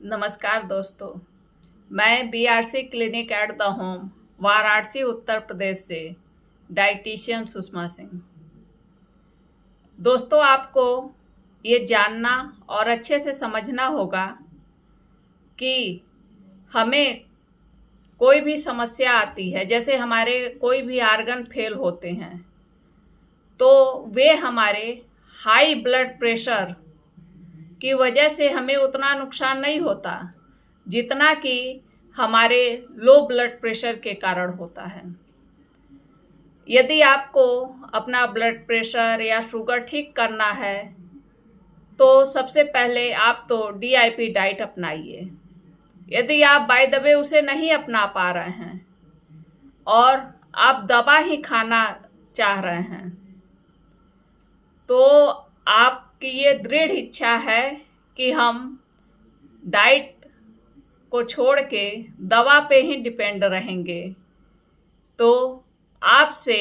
नमस्कार दोस्तों, मैं BRC clinic at the home Varanasi Uttar Pradesh से डाइटिशियन सुषमा सिंह। दोस्तों, आपको ये जानना और अच्छे से समझना होगा कि हमें कोई भी समस्या आती है, जैसे हमारे कोई भी आर्गन फेल होते हैं तो वे हमारे हाई ब्लड प्रेशर की वजह से हमें उतना नुकसान नहीं होता जितना कि हमारे लो ब्लड प्रेशर के कारण होता है। यदि आपको अपना ब्लड प्रेशर या शुगर ठीक करना है तो सबसे पहले आप तो DIP डाइट अपनाइए। यदि आप बाय द वे उसे नहीं अपना पा रहे हैं और आप दवा ही खाना चाह रहे हैं तो आपकी ये दृढ़ इच्छा है कि हम डाइट को छोड़ के दवा पे ही डिपेंड रहेंगे, तो आपसे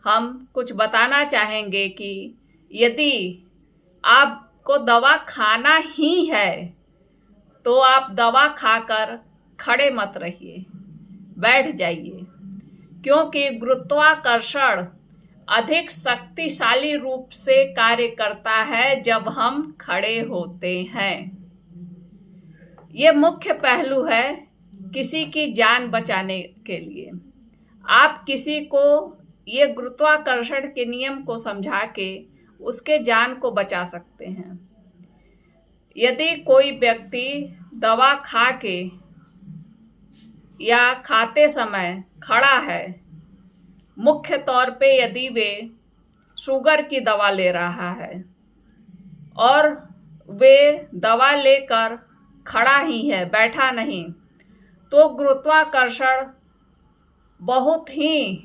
हम कुछ बताना चाहेंगे कि यदि आपको दवा खाना ही है तो आप दवा खाकर खड़े मत रहिए, बैठ जाइए, क्योंकि गुरुत्वाकर्षण अधिक शक्तिशाली रूप से कार्य करता है जब हम खड़े होते हैं। ये मुख्य पहलू है किसी की जान बचाने के लिए। आप किसी को ये गुरुत्वाकर्षण के नियम को समझा के उसके जान को बचा सकते हैं। यदि कोई व्यक्ति दवा खा के या खाते समय खड़ा है, मुख्य तौर पे यदि वे शुगर की दवा ले रहा है और वे दवा लेकर खड़ा ही है, बैठा नहीं, तो गुरुत्वाकर्षण बहुत ही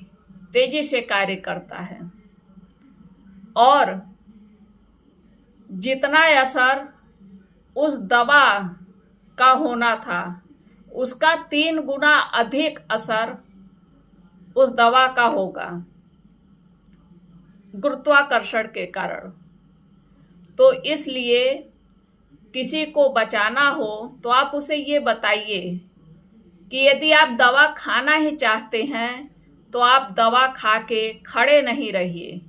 तेजी से कार्य करता है और जितना असर उस दवा का होना था उसका 3 गुना अधिक असर उस दवा का होगा गुरुत्वाकर्षण के कारण। तो इसलिए किसी को बचाना हो तो आप उसे ये बताइए कि यदि आप दवा खाना ही चाहते हैं तो आप दवा खा के खड़े नहीं रहिए,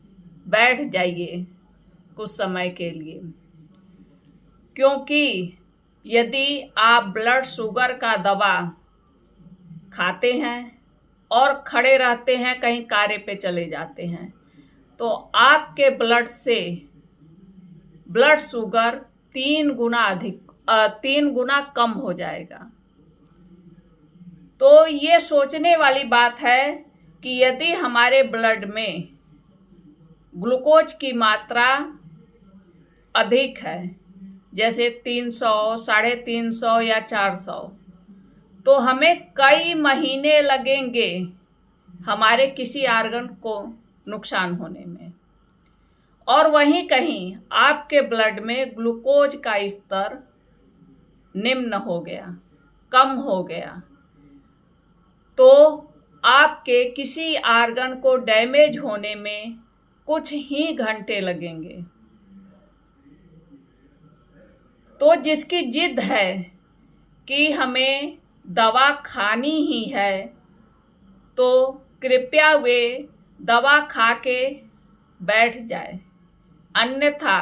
बैठ जाइए कुछ समय के लिए, क्योंकि यदि आप ब्लड शुगर का दवा खाते हैं और खड़े रहते हैं, कहीं कार्य पे चले जाते हैं, तो आपके ब्लड से ब्लड शुगर 3 गुना कम हो जाएगा। तो ये सोचने वाली बात है कि यदि हमारे ब्लड में ग्लूकोज की मात्रा अधिक है, जैसे 300, 350 या 400, तो हमें कई महीने लगेंगे हमारे किसी आर्गन को नुकसान होने में। और वहीं कहीं आपके ब्लड में ग्लूकोज का स्तर निम्न हो गया, कम हो गया, तो आपके किसी आर्गन को डैमेज होने में कुछ ही घंटे लगेंगे। तो जिसकी जिद है कि हमें दवा खानी ही है तो कृपया वे दवा खा के बैठ जाए, अन्यथा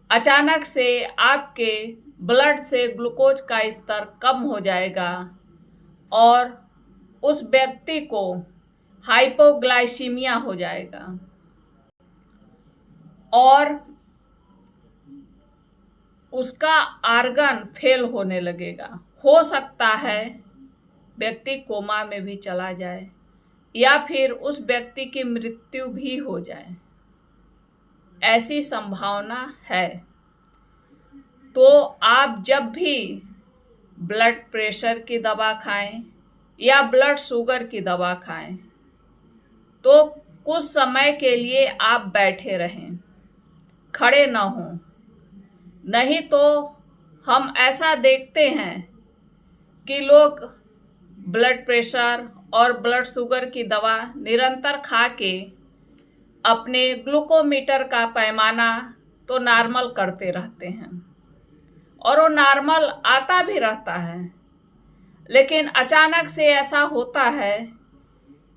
अचानक से आपके ब्लड से ग्लूकोज का स्तर कम हो जाएगा और उस व्यक्ति को हाइपोग्लाइसीमिया हो जाएगा और उसका आर्गन फेल होने लगेगा। हो सकता है व्यक्ति कोमा में भी चला जाए या फिर उस व्यक्ति की मृत्यु भी हो जाए, ऐसी संभावना है। तो आप जब भी ब्लड प्रेशर की दवा खाएं या ब्लड शुगर की दवा खाएं तो कुछ समय के लिए आप बैठे रहें, खड़े ना हों। नहीं तो हम ऐसा देखते हैं कि लोग ब्लड प्रेशर और ब्लड शुगर की दवा निरंतर खा के अपने ग्लूकोमीटर का पैमाना तो नॉर्मल करते रहते हैं। और वो नॉर्मल आता भी रहता है, लेकिन अचानक से ऐसा होता है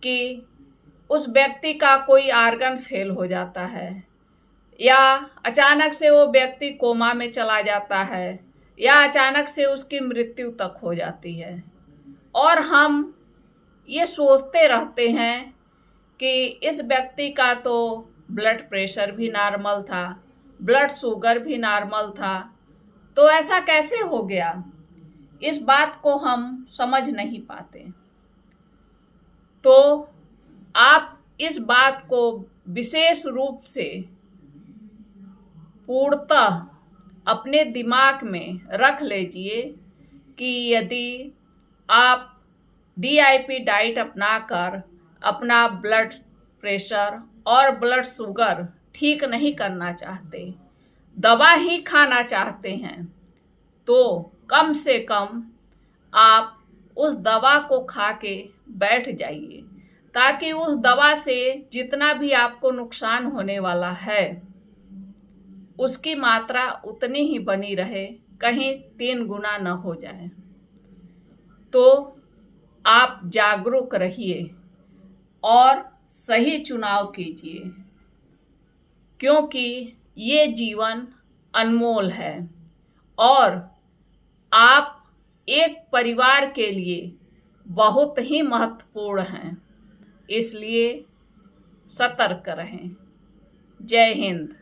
कि उस व्यक्ति का कोई आर्गन फेल हो जाता है, या अचानक से वो व्यक्ति कोमा में चला जाता है, या अचानक से उसकी मृत्यु तक हो जाती है। और हम ये सोचते रहते हैं कि इस व्यक्ति का तो ब्लड प्रेशर भी नॉर्मल था, ब्लड शुगर भी नॉर्मल था, तो ऐसा कैसे हो गया? इस बात को हम समझ नहीं पाते। तो आप इस बात को विशेष रूप से पूर्णतः अपने दिमाग में रख लीजिए कि यदि आप DIP डाइट अपनाकर अपना ब्लड प्रेशर और ब्लड शुगर ठीक नहीं करना चाहते, दवा ही खाना चाहते हैं, तो कम से कम आप उस दवा को खा के बैठ जाइए, ताकि उस दवा से जितना भी आपको नुकसान होने वाला है उसकी मात्रा उतनी ही बनी रहे, कहीं 3 गुना न हो जाए। तो आप जागरूक रहिए और सही चुनाव कीजिए, क्योंकि ये जीवन अनमोल है और आप एक परिवार के लिए बहुत ही महत्वपूर्ण हैं। इसलिए सतर्क रहें। जय हिंद।